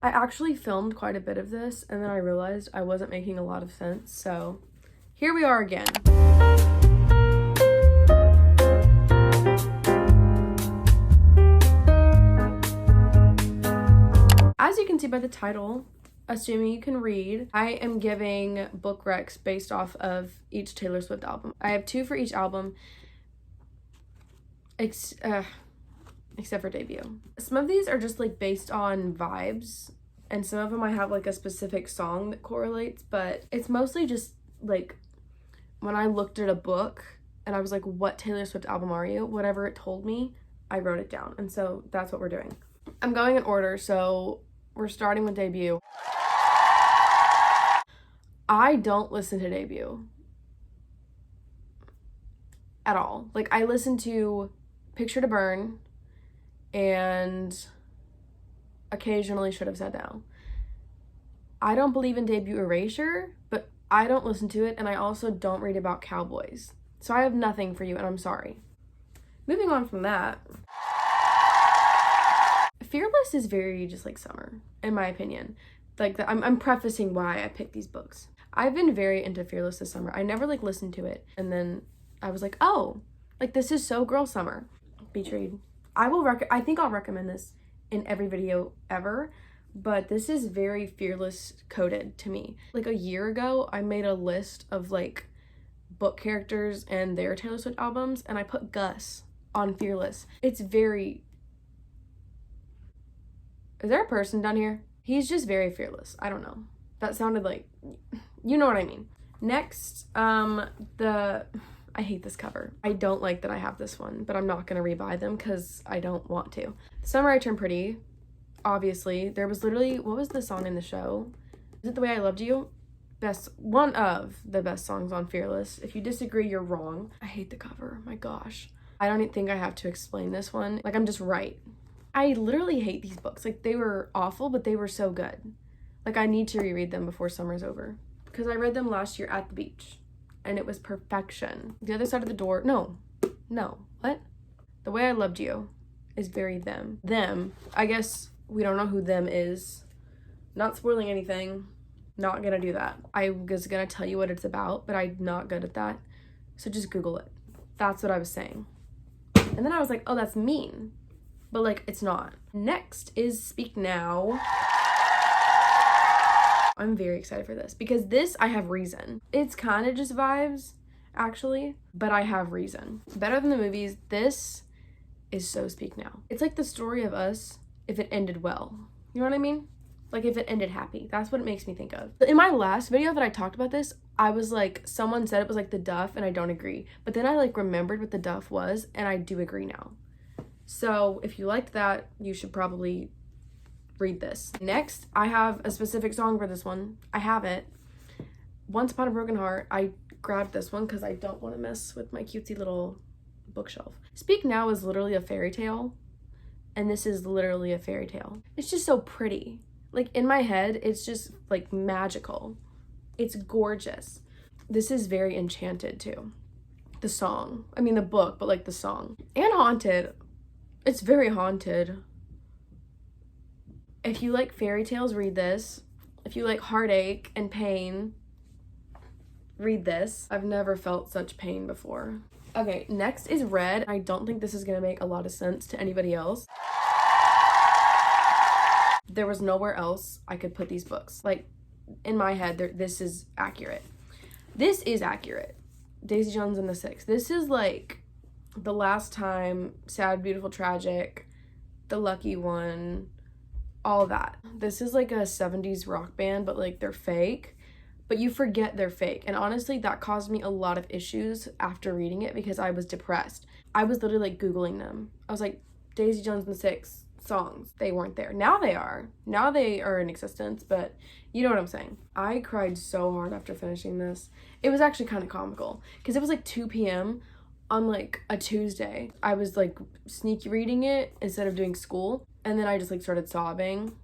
I actually filmed quite a bit of this, and then I realized I wasn't making a lot of sense, so here we are again. As you can see by the title, assuming you can read, I am giving book recs based off of each Taylor Swift album. I have 2 for each album, except for debut. Some of these are just like based on vibes, and some of them I have like a specific song that correlates, but it's mostly just like when I looked at a book and I was like, what Taylor Swift album are you? Whatever it told me, I wrote it down, and so that's what we're doing. I'm going in order, so we're starting with debut. I don't listen to debut at all. Like, I listen to Picture to Burn and occasionally Should Have Said Now. I don't believe in debut erasure, but I don't listen to it, and I also don't read about cowboys. So I have nothing for you, and I'm sorry. Moving on from that, Fearless is very just like summer, in my opinion. Like, I'm prefacing why I picked these books. I've been very into Fearless this summer. I never like listened to it, and then I was like, oh, like this is so girl summer. Betrayed. I think I'll recommend this in every video ever, but this is very Fearless coded to me. Like a year ago, I made a list of like book characters and their Taylor Swift albums, and I put Gus on Fearless. It's very... Is there a person down here? He's just very fearless. I don't know. That sounded like... You know what I mean. Next, I hate this cover. I don't like that I have this one, but I'm not going to rebuy them because I don't want to. The Summer I Turned Pretty, obviously. There was literally... What was the song in the show? Is it The Way I Loved You? One of the best songs on Fearless. If you disagree, you're wrong. I hate the cover. My gosh. I don't even think I have to explain this one. Like, I'm just right. I literally hate these books. Like, they were awful, but they were so good. Like, I need to reread them before summer's over. Because I read them last year at the beach. And it was perfection. The Other Side of the Door... No. What? The Way I Loved You is very them. Them. I guess we don't know who them is. Not spoiling anything. Not gonna do that. I was gonna tell you what it's about, but I'm not good at that. So just Google it. That's what I was saying. And then I was like, oh, that's mean. But, like, it's not. Next is Speak Now. I'm very excited for this because this, I have reason. It's kind of just vibes, actually, but I have reason. Better than the movies, this is so Speak Now. It's like the story of us if it ended well. You know what I mean? Like, if it ended happy. That's what it makes me think of. In my last video that I talked about this, I was like, someone said it was like the Duff, and I don't agree. But then I, like, remembered what the Duff was, and I do agree now. So if you liked that, you should probably read this. Next, I have a specific song for this one. I have it. Once Upon a Broken Heart. I grabbed this one because I don't want to mess with my cutesy little bookshelf. Speak Now is literally a fairy tale, and this is literally a fairy tale. It's just so pretty. Like, in my head, it's just, like, magical. It's gorgeous. This is very enchanted, too. The song. I mean, the book, but, like, the song. And haunted. It's very haunted. If you like fairy tales, read this. If you like heartache and pain, read this. I've never felt such pain before. Okay, next is Red. I don't think this is gonna make a lot of sense to anybody else. There was nowhere else I could put these books. Like, in my head, this is accurate. This is accurate. Daisy Jones and the Six. This is like The Last Time, Sad, Beautiful, Tragic, The Lucky One, all that. This is like a 70s rock band, but like they're fake, but you forget they're fake. And honestly, that caused me a lot of issues after reading it because I was depressed. I was literally like Googling them. I was like, Daisy Jones and the Six songs. They weren't there. Now they are. Now they are in existence, but you know what I'm saying. I cried so hard after finishing this. It was actually kind of comical because it was like 2 p.m. on like a Tuesday. I was like sneaky reading it instead of doing school, and then I just like started sobbing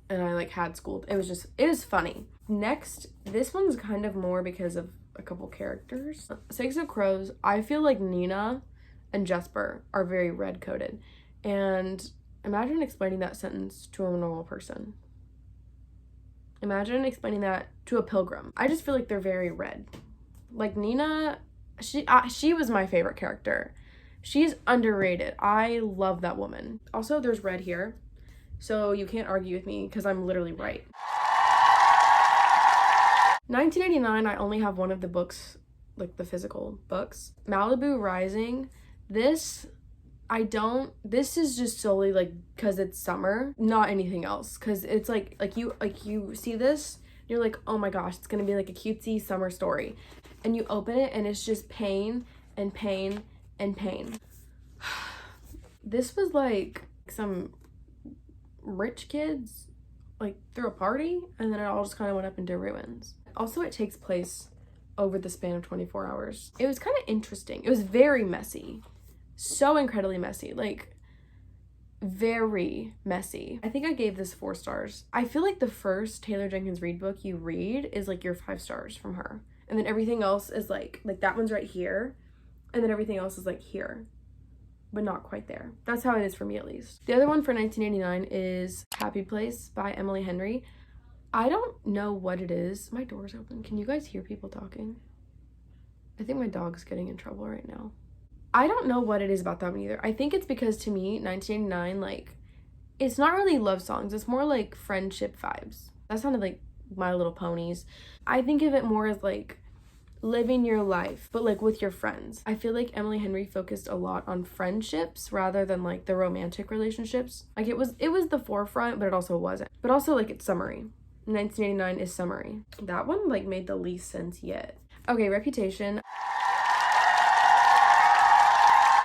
and I like had school. It was funny. Next, this one's kind of more because of a couple characters. Six of Crows, I feel like Nina and Jesper are very red coded, and imagine explaining that sentence to a normal person. Imagine explaining that to a pilgrim. I just feel like they're very red. Like Nina, she was my favorite character. She's underrated. I love that woman. Also, there's red here, so you can't argue with me because I'm literally right. 1989, I only have one of the books, like the physical books. Malibu Rising. This is just solely like because it's summer, not anything else. Because it's like you see this, you're like, oh my gosh, it's gonna be like a cutesy summer story, and you open it and it's just pain and pain and pain. This was like some rich kids like threw a party, and then it all just kind of went up into ruins. Also, it takes place over the span of 24 hours. It was kind of interesting. It was very messy. So incredibly messy. Like, very messy. I think I gave this 4 stars. I feel like the first Taylor Jenkins Reid book you read is like your 5 stars from her. And then everything else is like that one's right here. And then everything else is like here. But not quite there. That's how it is for me, at least. The other one for 1989 is Happy Place by Emily Henry. I don't know what it is. My door's open. Can you guys hear people talking? I think my dog's getting in trouble right now. I don't know what it is about that one either. I think it's because to me, 1989, like, it's not really love songs. It's more like friendship vibes. That sounded like My Little Ponies. I think of it more as like living your life, but like with your friends. I feel like Emily Henry focused a lot on friendships rather than like the romantic relationships. Like it was the forefront, but it also wasn't. But also like it's summery. 1989 is summery. That one like made the least sense yet. Okay, Reputation.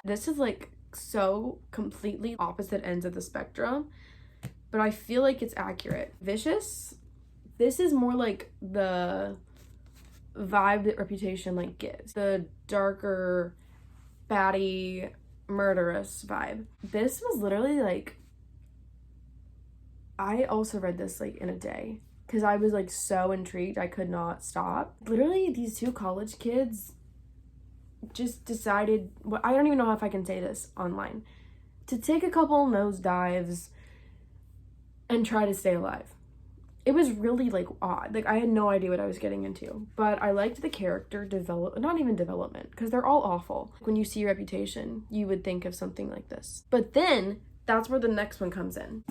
This is like so completely opposite ends of the spectrum, but I feel like it's accurate. Vicious. This is more like the vibe that Reputation like gives. The darker, batty, murderous vibe. This was literally like, I also read this like in a day because I was like so intrigued I could not stop. Literally these 2 college kids just decided, well, I don't even know if I can say this online, to take a couple nosedives and try to stay alive. It was really like odd. Like I had no idea what I was getting into, but I liked the character not even development, because they're all awful. When you see Reputation, you would think of something like this. But then that's where the next one comes in.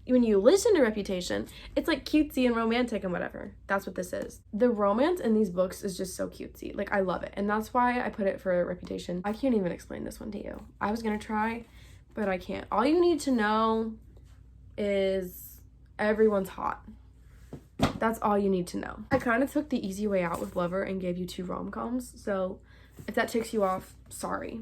When you listen to Reputation, it's like cutesy and romantic and whatever. That's what this is. The romance in these books is just so cutesy. Like, I love it. And that's why I put it for Reputation. I can't even explain this one to you. I was gonna try, but I can't. All you need to know is everyone's hot. That's all you need to know. I kind of took the easy way out with Lover and gave you 2 rom-coms. So if that ticks you off, sorry.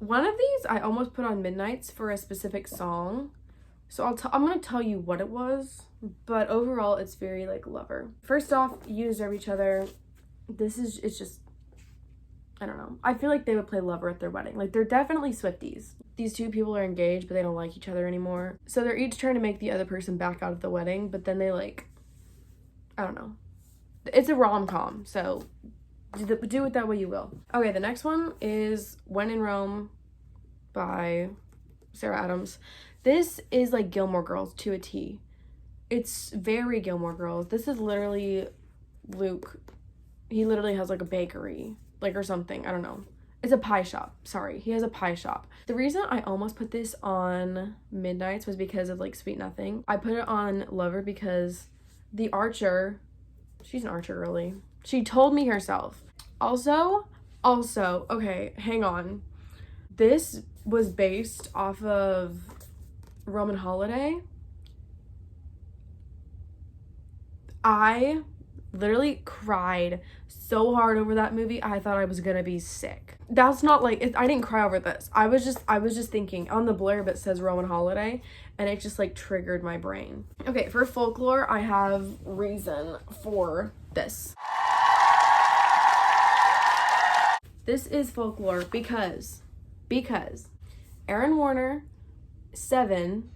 One of these I almost put on Midnights for a specific song. So I'm going to tell you what it was, but overall it's very like Lover. First off, you deserve each other. It's just, I don't know. I feel like they would play Lover at their wedding. Like, they're definitely Swifties. These 2 people are engaged, but they don't like each other anymore. So they're each trying to make the other person back out of the wedding, but then they like, I don't know. It's a rom-com, so do it that way you will. Okay, the next one is When in Rome by Sarah Adams. This is like Gilmore Girls to a T. It's very Gilmore Girls. This is literally Luke. He literally has like a bakery, like, or something. I don't know. It's a pie shop. Sorry, he has a pie shop. The reason I almost put this on Midnights was because of like Sweet Nothing. I put it on Lover because the Archer, she's an Archer girly. She told me herself. Also, okay, hang on. This was based off of Roman Holiday. I literally cried so hard over that movie. I thought I was gonna be sick. That's not like, I didn't cry over this. I was just thinking, on the blurb it says Roman Holiday, and it just like triggered my brain. Okay, for folklore, I have reason for this. This is folklore because Aaron Warner, Seven,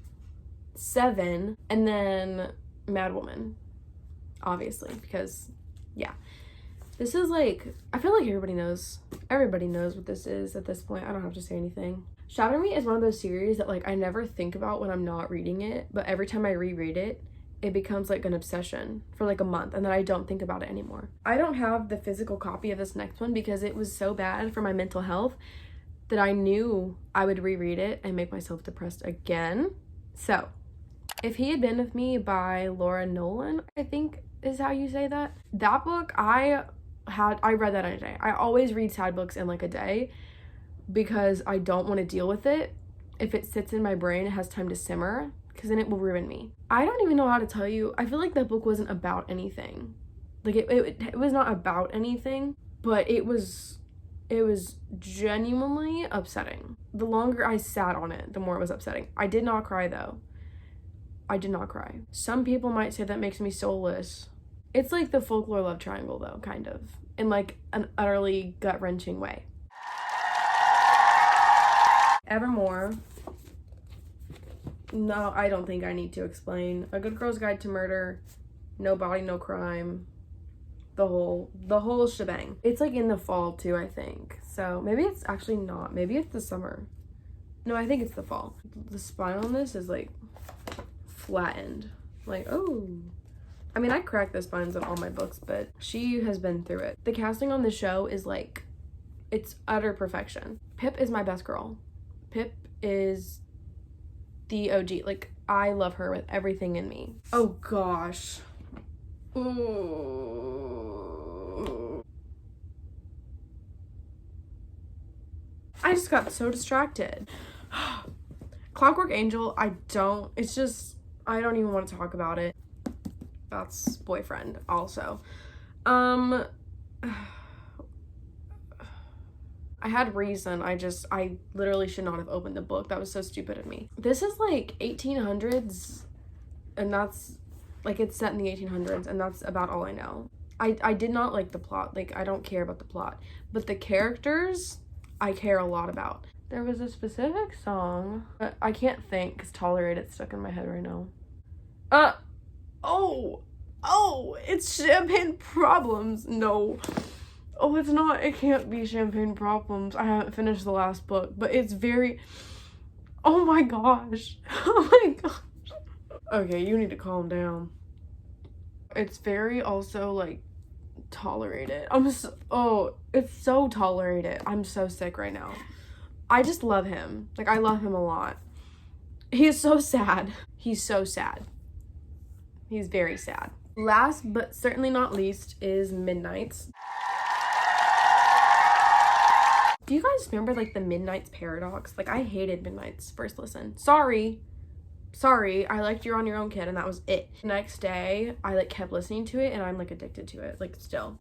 and then Mad Woman. Obviously, because, yeah. This is like, I feel like everybody knows what this is at this point. I don't have to say anything. Shatter Me is one of those series that like I never think about when I'm not reading it, but every time I reread it, it becomes like an obsession for like a month, and then I don't think about it anymore. I don't have the physical copy of this next one because it was so bad for my mental health that I knew I would reread it and make myself depressed again. So, If He Had Been With Me by Laura Nolan, I think is how you say that. That book, I read that in a day. I always read sad books in like a day because I don't want to deal with it. If it sits in my brain, it has time to simmer, because then it will ruin me. I don't even know how to tell you. I feel like that book wasn't about anything. Like it was not about anything, but it was genuinely upsetting. The longer I sat on it, the more it was upsetting. I did not cry though. I did not cry. Some people might say that makes me soulless. It's like the folklore love triangle though, kind of, in like an utterly gut-wrenching way. Evermore. No, I don't think I need to explain. A Good Girl's Guide to Murder, No Body, No Crime, the whole shebang. It's like in the fall too, I think. So maybe it's actually not. Maybe it's the summer. No, I think it's the fall. The spine on this is like flattened. Like, oh. I mean, I crack the spines on all my books, but she has been through it. The casting on the show is like, it's utter perfection. Pip is my best girl. Pip is the OG. Like, I love her with everything in me. Oh gosh. Ooh. I just got so distracted. Clockwork Angel, I don't even want to talk about it. That's boyfriend also. I had reason. I literally should not have opened the book. That was so stupid of me. This is like 1800s, and that's like, it's set in the 1800s, and that's about all I know. I did not like the plot. Like, I don't care about the plot, but the characters I care a lot about. There was a specific song, but I can't think because Tolerate It's stuck in my head right now. Oh, it's Champagne Problems. No. Oh, it's not. It can't be Champagne Problems. I haven't finished the last book, but it's very... Oh my gosh. Oh my gosh. Okay, you need to calm down. It's very also, like, tolerated. It's so tolerated. I'm so sick right now. I just love him. Like, I love him a lot. He is so sad. He's so sad. He's very sad. Last but certainly not least is Midnights. Do you guys remember like the Midnights paradox? Like, I hated Midnights first listen. Sorry, I liked You're on Your Own, Kid, and that was it. Next day, I like kept listening to it, and I'm like addicted to it, like still.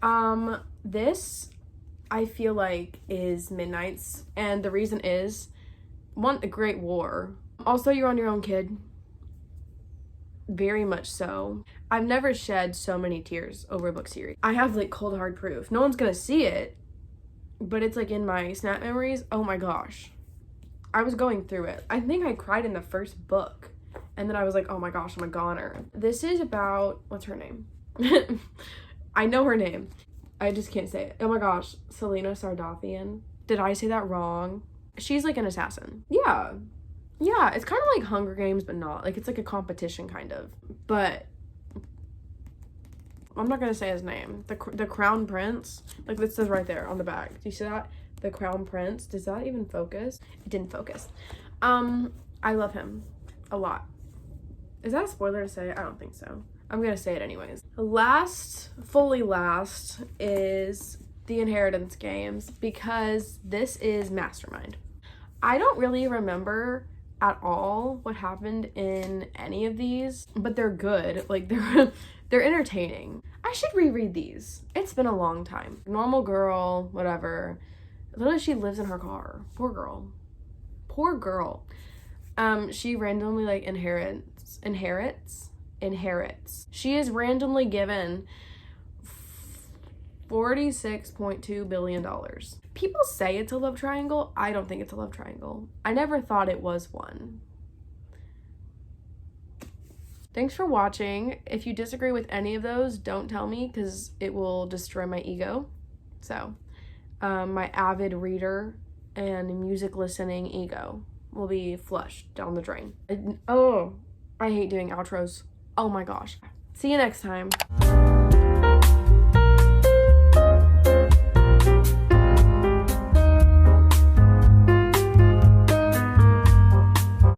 This I feel like is Midnights, and the reason is, one, a great war. Also, You're on Your Own, Kid. Very much so. I've never shed so many tears over a book series. I have like cold hard proof. No one's gonna see it, but it's like in my snap memories. Oh my gosh. I was going through it. I think I cried in the first book, and then I was like, oh my gosh, I'm a goner. This is about, what's her name? I know her name. I just can't say it. Oh my gosh, Selena Sardathian. Did I say that wrong? She's like an assassin. Yeah, it's kind of like Hunger Games, but not. Like, it's like a competition, kind of. But I'm not gonna say his name. The Crown Prince. Like, this says right there on the back. Do you see that? The Crown Prince. Does that even focus? It didn't focus. I love him a lot. Is that a spoiler to say? I don't think so. I'm gonna say it anyways. Fully last, is The Inheritance Games, because this is Mastermind. I don't really remember at all what happened in any of these, but they're good. Like, they're entertaining. I should reread these. It's been a long time. Normal girl, whatever. Literally, she lives in her car. Poor girl. She randomly like inherits. She is randomly given $46.2 billion. People say it's a love triangle. I don't think it's a love triangle. I never thought it was one. Thanks for watching. If you disagree with any of those, don't tell me, because it will destroy my ego. So, my avid reader and music listening ego will be flushed down the drain. I hate doing outros. Oh my gosh. See you next time.